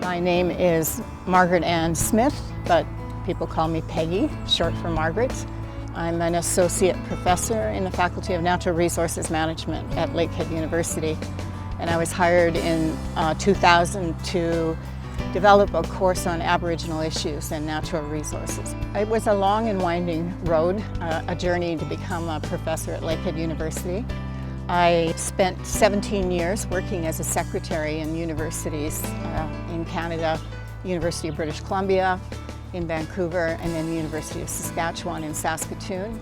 My name is Margaret Ann Smith, but people call me Peggy, short for Margaret. I'm an associate professor in the Faculty of Natural Resources Management at Lakehead University, and I was hired in 2000 to develop a course on Aboriginal issues and natural resources. It was a long and winding road, a journey to become a professor at Lakehead University. I spent 17 years working as a secretary in universities in Canada, University of British Columbia, in Vancouver, and then the University of Saskatchewan in Saskatoon.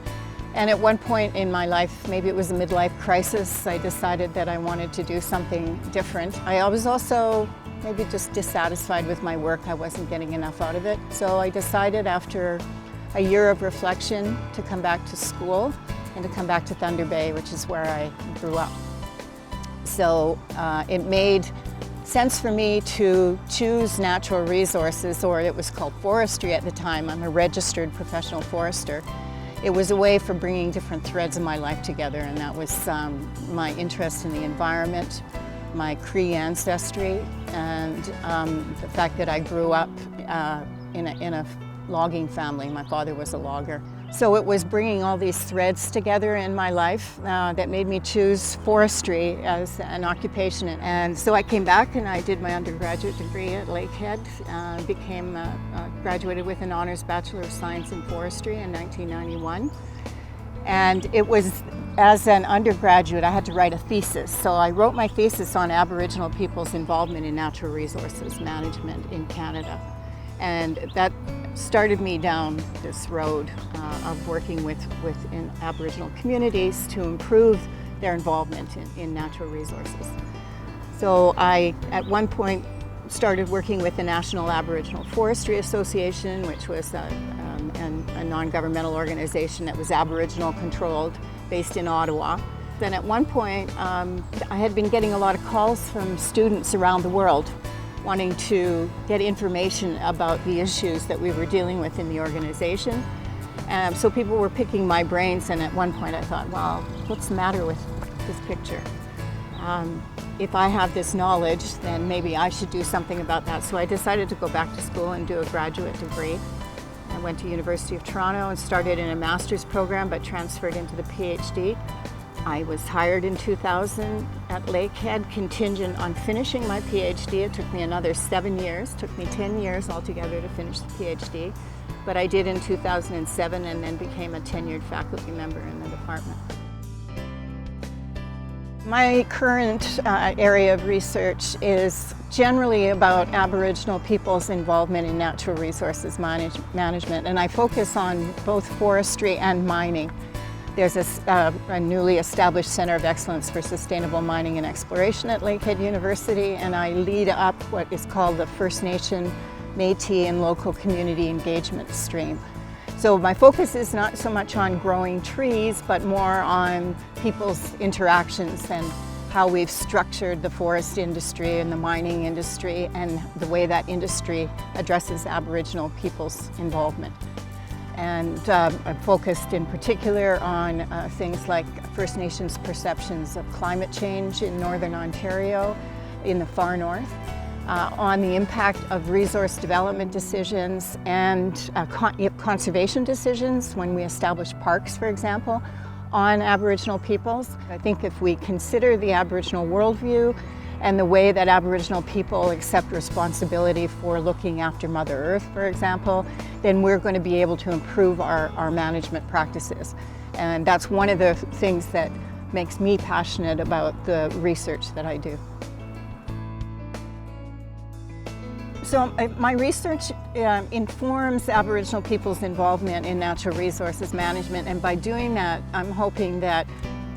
And at one point in my life, maybe it was a midlife crisis, I decided that I wanted to do something different. I was also maybe just dissatisfied with my work. I wasn't getting enough out of it. So I decided after a year of reflection to come back to school and to come back to Thunder Bay, which is where I grew up. So it made sense for me to choose natural resources, or it was called forestry at the time. I'm a registered professional forester. It was a way for bringing different threads of my life together, and that was my interest in the environment, my Cree ancestry, and the fact that I grew up in a logging family. My father was a logger. So it was bringing all these threads together in my life that made me choose forestry as an occupation. And so I came back and I did my undergraduate degree at Lakehead, graduated with an honors Bachelor of Science in Forestry in 1991. And it was, as an undergraduate, I had to write a thesis. So I wrote my thesis on Aboriginal people's involvement in natural resources management in Canada. And that started me down this road of working within Aboriginal communities to improve their involvement in natural resources. So I, at one point, started working with the National Aboriginal Forestry Association, which was a non-governmental organization that was Aboriginal controlled, based in Ottawa. Then at one point, I had been getting a lot of calls from students around the world wanting to get information about the issues that we were dealing with in the organization. So people were picking my brains, and at one point I thought, well, what's the matter with this picture? If I have this knowledge, then maybe I should do something about that. So I decided to go back to school and do a graduate degree. I went to University of Toronto and started in a master's program, but transferred into the PhD. I was hired in 2000 at Lakehead, contingent on finishing my PhD. It took me another 7 years, took me 10 years altogether to finish the PhD. But I did in 2007 and then became a tenured faculty member in the department. My current area of research is generally about Aboriginal people's involvement in natural resources management, and I focus on both forestry and mining. There's a newly established Center of Excellence for Sustainable Mining and Exploration at Lakehead University, and I lead up what is called the First Nation, Métis, and local community engagement stream. So my focus is not so much on growing trees, but more on people's interactions and how we've structured the forest industry and the mining industry and the way that industry addresses Aboriginal people's involvement. And I'm focused in particular on things like First Nations perceptions of climate change in Northern Ontario, in the far north, on the impact of resource development decisions and conservation decisions when we establish parks, for example, on Aboriginal peoples. I think if we consider the Aboriginal worldview and the way that Aboriginal people accept responsibility for looking after Mother Earth, for example, then we're going to be able to improve our management practices. And that's one of the things that makes me passionate about the research that I do. So my research informs Aboriginal people's involvement in natural resources management, and by doing that, I'm hoping that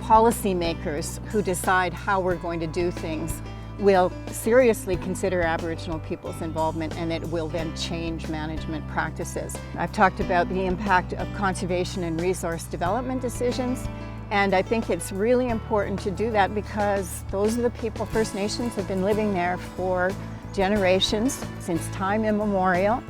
policymakers who decide how we're going to do things will seriously consider Aboriginal people's involvement, and it will then change management practices. I've talked about the impact of conservation and resource development decisions, and I think it's really important to do that because those are the people, First Nations, have been living there for generations, since time immemorial,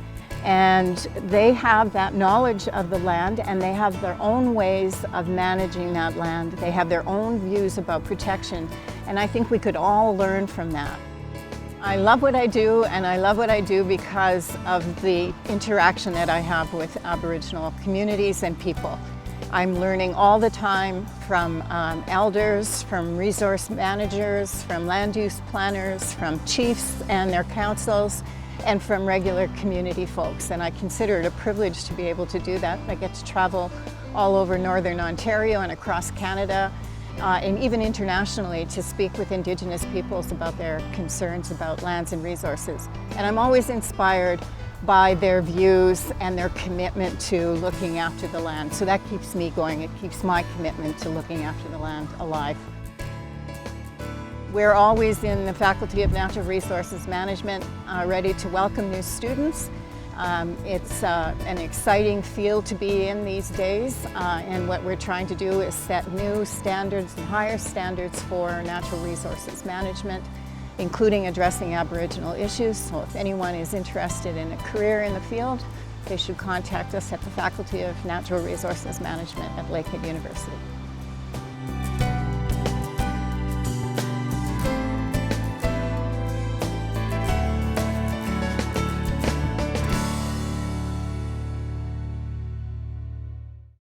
and they have that knowledge of the land, and they have their own ways of managing that land. They have their own views about protection, and I think we could all learn from that. I love what I do, and I love what I do because of the interaction that I have with Aboriginal communities and people. I'm learning all the time from elders, from resource managers, from land use planners, from chiefs and their councils, and from regular community folks. And I consider it a privilege to be able to do that. I get to travel all over Northern Ontario and across Canada, and even internationally, to speak with Indigenous peoples about their concerns about lands and resources. And I'm always inspired by their views and their commitment to looking after the land. So that keeps me going. It keeps my commitment to looking after the land alive. We're always in the Faculty of Natural Resources Management ready to welcome new students. It's an exciting field to be in these days, and what we're trying to do is set new standards and higher standards for natural resources management, including addressing Aboriginal issues. So if anyone is interested in a career in the field, they should contact us at the Faculty of Natural Resources Management at Lakehead University.